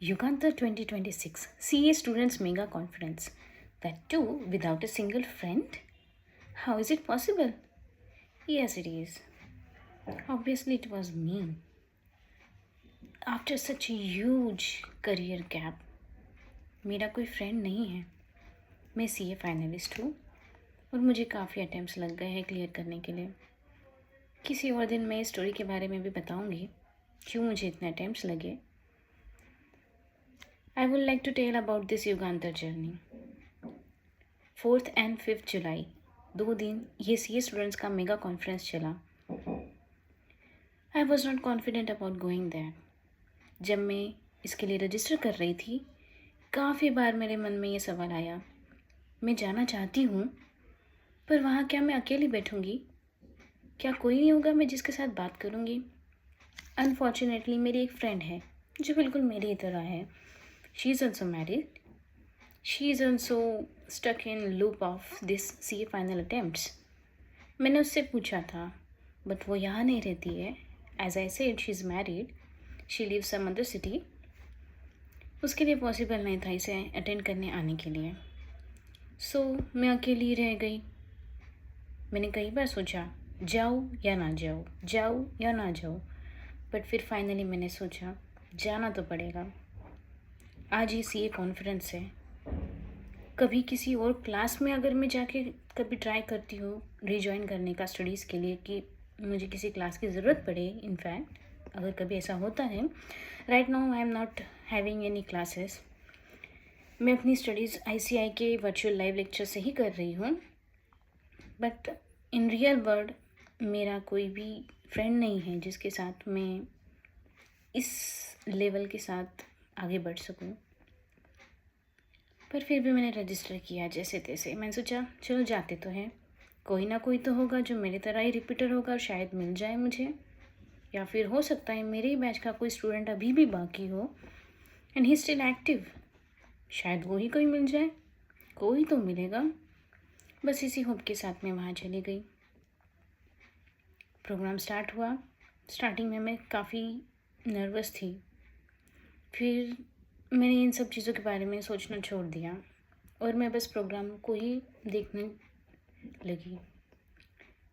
Yugantha 2026 CA Students Mega Conference. That too without a single friend? How is it possible? Yes, it is. Obviously, it was me. After such a huge career gap, मेरा कोई friend नहीं है. मैं CA finalist हूँ और मुझे काफ़ी attempts लग गए हैं क्लियर करने के लिए. किसी और दिन मैं इस स्टोरी के बारे में भी बताऊँगी क्यों मुझे इतने अटैम्प्ट्स लगे. I would like to tell about this Yugantar journey. 4th and 5th जुलाई 2 दिन ये सीए स्टूडेंट्स का मेगा कॉन्फ्रेंस चला. I was not confident about going that. जब मैं इसके लिए रजिस्टर कर रही थी काफ़ी बार मेरे मन में ये सवाल आया, मैं जाना चाहती हूँ पर वहाँ क्या मैं अकेली बैठूँगी? क्या कोई नहीं होगा मैं जिसके साथ बात करूँगी? अनफॉर्चुनेटली मेरी एक फ्रेंड है जो बिल्कुल मेरी तरह है. She is also married. She is also stuck in loop of this C final attempts. मैंने उससे पूछा था बट वो यहाँ नहीं रहती है. As I said she is married. She live some other city. उसके लिए पॉसिबल नहीं था इसे अटेंड करने आने के लिए. सो मैं अकेली रह गई. मैंने कई बार सोचा जाऊँ या ना जाऊँ, जाऊँ या ना जाऊँ, बट फिर फाइनली मैंने सोचा जाना तो पड़ेगा. आज ये सीए कॉन्फ्रेंस है. कभी किसी और क्लास में अगर मैं जाके कभी ट्राई करती हूँ रिजॉइन करने का स्टडीज़ के लिए कि मुझे किसी क्लास की ज़रूरत पड़े, इनफैक्ट अगर कभी ऐसा होता है. Right now I am not having any classes. मैं अपनी स्टडीज़ आईसीआई के वर्चुअल लाइव लेक्चर से ही कर रही हूँ. बट इन रियल वर्ल्ड मेरा कोई भी फ्रेंड नहीं है जिसके साथ मैं इस लेवल के साथ आगे बढ़ सकूं. पर फिर भी मैंने रजिस्टर किया जैसे तैसे. मैंने सोचा चलो जाते तो हैं, कोई ना कोई तो होगा जो मेरी तरह ही रिपीटर होगा और शायद मिल जाए मुझे. या फिर हो सकता है मेरे ही बैच का कोई स्टूडेंट अभी भी बाकी हो एंड ही स्टिल एक्टिव. शायद वो ही कोई मिल जाए. कोई तो मिलेगा. बस इसी होप के साथ मैं वहाँ चली गई. प्रोग्राम स्टार्ट हुआ. स्टार्टिंग में मैं काफ़ी नर्वस थी. फिर मैंने इन सब चीज़ों के बारे में सोचना छोड़ दिया और मैं बस प्रोग्राम को ही देखने लगी.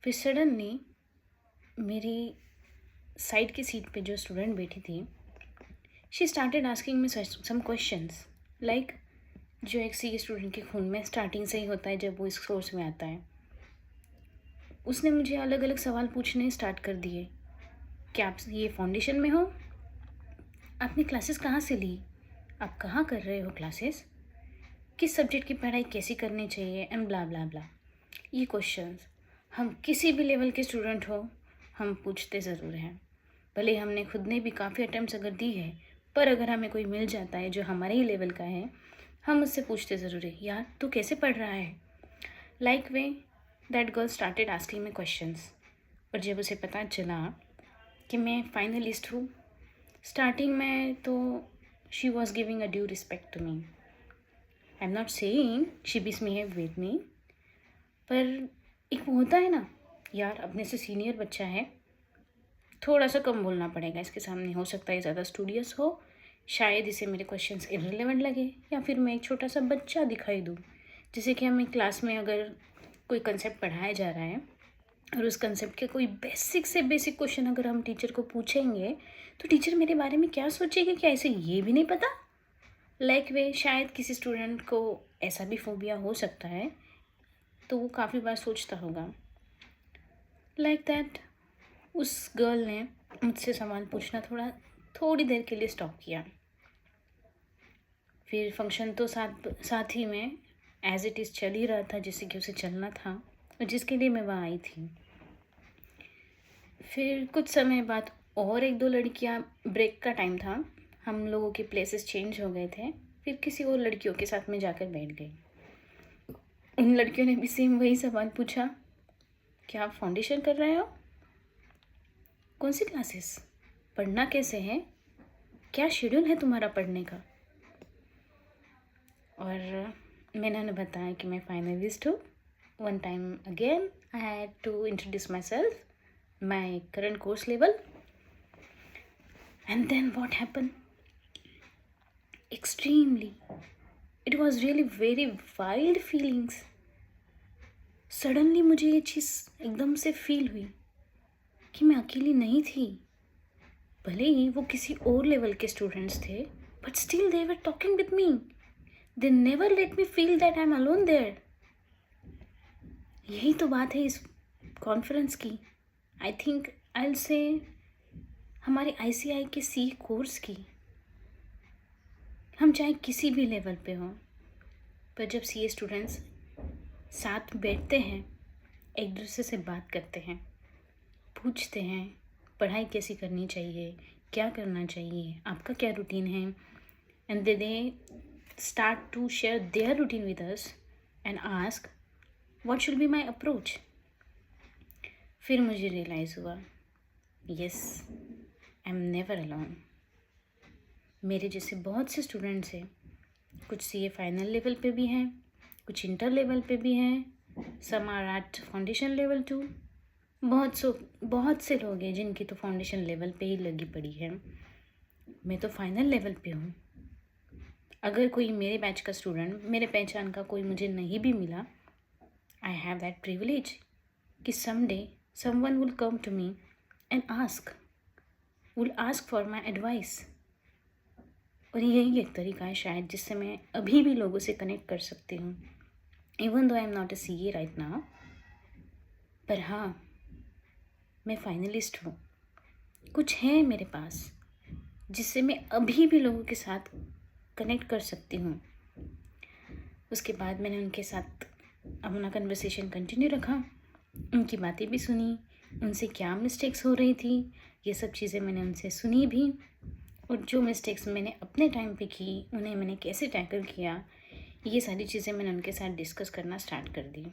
फिर सडनली मेरी साइड की सीट पे जो स्टूडेंट बैठी थी, she started asking me some questions like जो एक सी स्टूडेंट के खून में स्टार्टिंग से ही होता है जब वो इस कोर्स में आता है. उसने मुझे अलग अलग सवाल पूछने स्टार्ट कर दिए. क्या आप ये फाउंडेशन में हो? आपने क्लासेस कहाँ से ली? आप कहाँ कर रहे हो क्लासेस? किस सब्जेक्ट की पढ़ाई कैसी करनी चाहिए एंड ब्ला ब्ला ब्ला. ये क्वेश्चंस हम किसी भी लेवल के स्टूडेंट हो हम पूछते ज़रूर हैं. भले हमने खुद ने भी काफ़ी अटैम्प्ट्स अगर दी है, पर अगर हमें कोई मिल जाता है जो हमारे ही लेवल का है हम उससे पूछते ज़रूर है, यार तू कैसे पढ़ रहा है? Like way that girl started asking me questions. और जब उसे पता चला कि मैं फाइनलिस्ट हूँ, स्टार्टिंग में तो she was giving a due respect to me. I am not saying she misbehave with me, पर एक वो होता है ना, यार अपने से सीनियर बच्चा है, थोड़ा सा कम बोलना पड़ेगा इसके सामने. हो सकता है ज़्यादा स्टूडियस हो, शायद इसे मेरे क्वेश्चंस इररिलेवेंट लगे, या फिर मैं एक छोटा सा बच्चा दिखाई दूँ. जैसे कि हमें क्लास में अगर कोई कंसेप्ट पढ़ाया जा रहा है और उस कंसेप्ट के कोई बेसिक से बेसिक क्वेश्चन अगर हम टीचर को पूछेंगे तो टीचर मेरे बारे में क्या सोचेगी, क्या इसे ये भी नहीं पता? लाइक वे शायद किसी स्टूडेंट को ऐसा भी फोबिया हो सकता है तो वो काफ़ी बार सोचता होगा. लाइक दैट उस गर्ल ने मुझसे सवाल पूछना थोड़ी देर के लिए स्टॉप किया. फिर फंक्शन तो साथ ही में एज इट इज़ चल ही रहा था जैसे कि उसे चलना था और जिसके लिए मैं वहाँ आई थी. फिर कुछ समय बाद और एक दो लड़कियाँ, ब्रेक का टाइम था, हम लोगों के प्लेसेस चेंज हो गए थे. फिर किसी और लड़कियों के साथ में जाकर बैठ गई. उन लड़कियों ने भी सेम वही सवाल पूछा, क्या आप फाउंडेशन कर रहे हो? कौन सी क्लासेस? पढ़ना कैसे है? क्या शेड्यूल है तुम्हारा पढ़ने का? और मैंने उन्हें बताया कि मैं फाइनलिस्ट हूँ. One time again I had to introduce myself, my current course level. And then what happen? extremely. It was really very wild feelings. Suddenly मुझे ये चीज़ एकदम से फील हुई कि मैं अकेली नहीं थी. भले ही वो किसी और लेवल के स्टूडेंट्स थे, but still they were talking with me. They never let me feel that I am alone there. यही तो बात है इस कॉन्फ्रेंस की. I think I will say हमारे ICI के सी कोर्स की. हम चाहे किसी भी लेवल पे हों, पर जब CA स्टूडेंट्स साथ बैठते हैं, एक दूसरे से बात करते हैं, पूछते हैं पढ़ाई कैसी करनी चाहिए, क्या करना चाहिए, आपका क्या रूटीन है, and they start to share their routine with us and ask what should be my approach. फिर मुझे रियलाइज़ हुआ, yes, I am never alone. मेरे जैसे बहुत से स्टूडेंट्स हैं. कुछ CA फाइनल लेवल पे भी हैं, कुछ इंटर लेवल पे भी हैं, some are at foundation level 2. बहुत से लोग हैं जिनकी तो फाउंडेशन लेवल पे ही लगी पड़ी है. मैं तो फाइनल लेवल पे हूँ. अगर कोई मेरे बैच का स्टूडेंट, मेरे पहचान का कोई मुझे नहीं भी मिला, आई हैव दैट प्रिविलेज कि someday someone will come to me and will ask for my advice. और यही एक तरीका है शायद जिससे मैं अभी भी लोगों से कनेक्ट कर सकती हूँ, even though I am not a CA right now. पर हाँ, मैं फाइनलिस्ट हूँ. कुछ है मेरे पास जिससे मैं अभी भी लोगों के साथ कनेक्ट कर सकती हूँ. उसके बाद मैंने उनके साथ अपना कन्वर्सेशन कंटिन्यू रखा, उनकी बातें भी सुनी, उनसे क्या मिस्टेक्स हो रही थी, ये सब चीज़ें मैंने उनसे सुनी भी. और जो मिस्टेक्स मैंने अपने टाइम पे की, उन्हें मैंने कैसे टैकल किया, ये सारी चीज़ें मैंने उनके साथ डिस्कस करना स्टार्ट कर दी.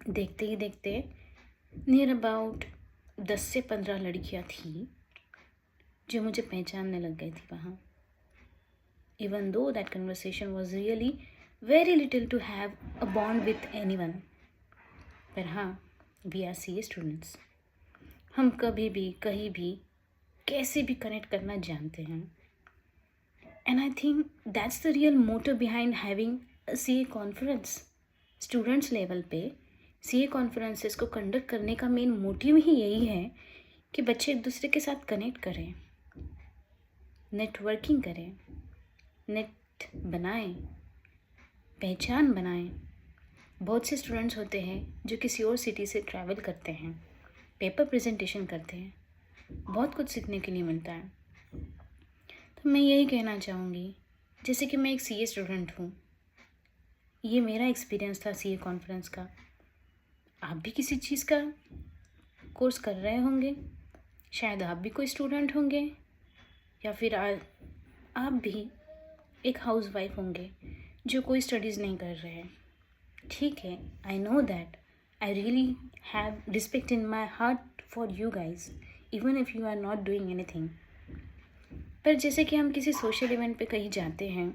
देखते ही देखते नियर अबाउट 10 से 15 लड़कियां थी जो मुझे पहचानने लग गई थी वहाँ. Even though that conversation was really very little to have a bond with anyone. पर हाँ, वी आर CA स्टूडेंट्स. हम कभी भी कहीं भी कैसे भी कनेक्ट करना जानते हैं. And I think that's the real motive behind having a CA conference. Students level पे CA कॉन्फ्रेंसेस को कंडक्ट करने का मेन मोटिव ही यही है कि बच्चे एक दूसरे के साथ कनेक्ट करें, नेटवर्किंग करें, नेट बनाएं, पहचान बनाएं. बहुत से स्टूडेंट्स होते हैं जो किसी और सिटी से ट्रैवल करते हैं, पेपर प्रेजेंटेशन करते हैं, बहुत कुछ सीखने के लिए मिलता है. तो मैं यही कहना चाहूँगी, जैसे कि मैं एक CA स्टूडेंट हूँ, ये मेरा एक्सपीरियंस था CA कॉन्फ्रेंस का. आप भी किसी चीज़ का कोर्स कर रहे होंगे, शायद आप भी कोई स्टूडेंट होंगे, या फिर आप भी एक हाउसवाइफ होंगे जो कोई स्टडीज़ नहीं कर रहे हैं. ठीक है, I know that. I really have respect in my heart for you guys, even if you are not doing anything. पर जैसे कि हम किसी सोशल इवेंट पे कहीं जाते हैं,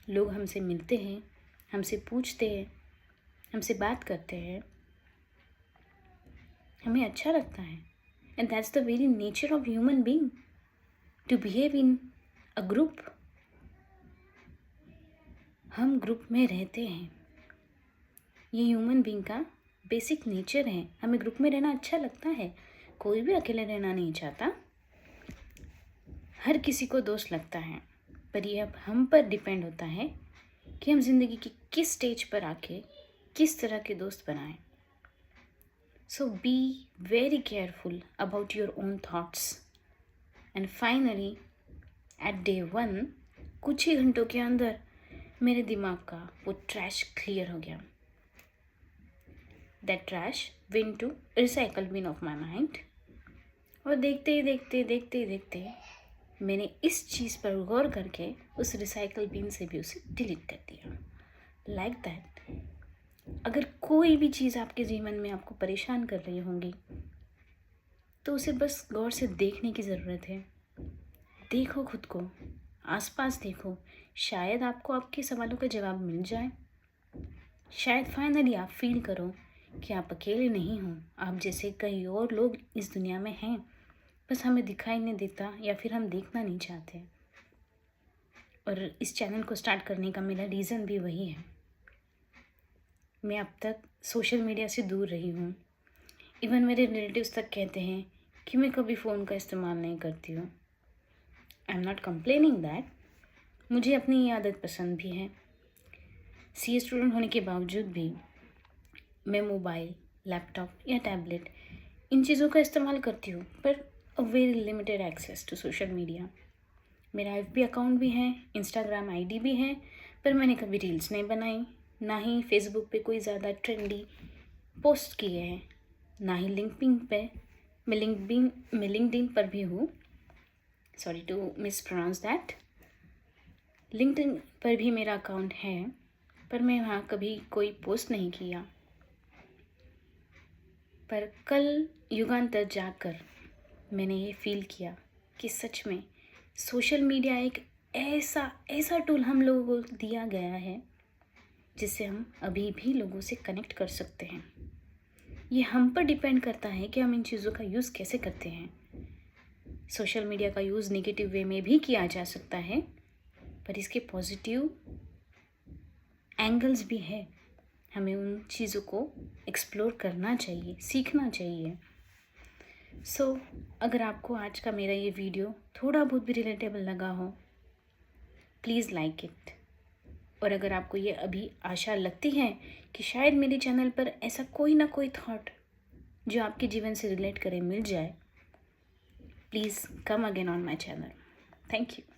लोग हमसे मिलते हैं, हमसे पूछते हैं, हमसे बात करते हैं, हमें अच्छा लगता है. And that's the very nature of human being to behave in a group. हम ग्रुप में रहते हैं, ये ह्यूमन बीइंग का बेसिक नेचर है. हमें ग्रुप में रहना अच्छा लगता है. कोई भी अकेले रहना नहीं चाहता. हर किसी को दोस्त लगता है, पर ये अब हम पर डिपेंड होता है कि हम ज़िंदगी की किस स्टेज पर आके किस तरह के दोस्त बनाएं. So be very careful about your own thoughts. And finally at day 1 कुछ ही घंटों के अंदर मेरे दिमाग का वो ट्रैश क्लियर हो गया. That trash went to recycle bin of my mind. और देखते ही देखते मैंने इस चीज़ पर गौर करके उस रिसाइकल बिन से भी उसे डिलीट कर दिया. Like that. अगर कोई भी चीज़ आपके जीवन में आपको परेशान कर रही होंगी, तो उसे बस गौर से देखने की ज़रूरत है. देखो खुद को, आसपास देखो, शायद आपको आपके सवालों का जवाब मिल जाए. शायद फाइनली आप फील करो कि आप अकेले नहीं हो. आप जैसे कई और लोग इस दुनिया में हैं, बस हमें दिखाई नहीं देता या फिर हम देखना नहीं चाहते. और इस चैनल को स्टार्ट करने का मेरा रीज़न भी वही है। मैं अब तक सोशल मीडिया से दूर रही हूँ। इवन मेरे रिलेटिव्स तक कहते हैं कि मैं कभी फ़ोन का इस्तेमाल नहीं करती हूँ। आई एम नॉट कंप्लेनिंग दैट, मुझे अपनी ये आदत पसंद भी है। सीए स्टूडेंट होने के बावजूद भी मैं मोबाइल, लैपटॉप या टैबलेट इन चीज़ों का इस्तेमाल करती हूँ, पर a very limited access to social media. मेरा एफबी अकाउंट भी है, इंस्टाग्राम आईडी भी है, पर मैंने कभी रील्स नहीं बनाई, ना ही फेसबुक पे कोई ज़्यादा ट्रेंडी पोस्ट किए हैं, ना ही लिंक्डइन पे। मैं लिंक्डइन पर भी हूँ, sorry to mispronounce that. LinkedIn पर भी मेरा अकाउंट है, पर मैं वहाँ कभी कोई पोस्ट नहीं किया। पर कल युगांतर जाकर मैंने ये फील किया कि सच में सोशल मीडिया एक ऐसा टूल हम लोगों को दिया गया है जिससे हम अभी भी लोगों से कनेक्ट कर सकते हैं। ये हम पर डिपेंड करता है कि हम इन चीज़ों का यूज़ कैसे करते हैं। सोशल मीडिया का यूज़ नेगेटिव वे में भी किया जा सकता है, पर इसके पॉजिटिव एंगल्स भी है। हमें उन चीज़ों को एक्सप्लोर करना चाहिए, सीखना चाहिए। अगर आपको आज का मेरा ये वीडियो थोड़ा बहुत भी रिलेटेबल लगा हो, प्लीज़ लाइक इट। और अगर आपको ये अभी आशा लगती है कि शायद मेरे चैनल पर ऐसा कोई ना कोई थॉट जो आपके जीवन से रिलेट करे मिल जाए, please come again on my channel. Thank you.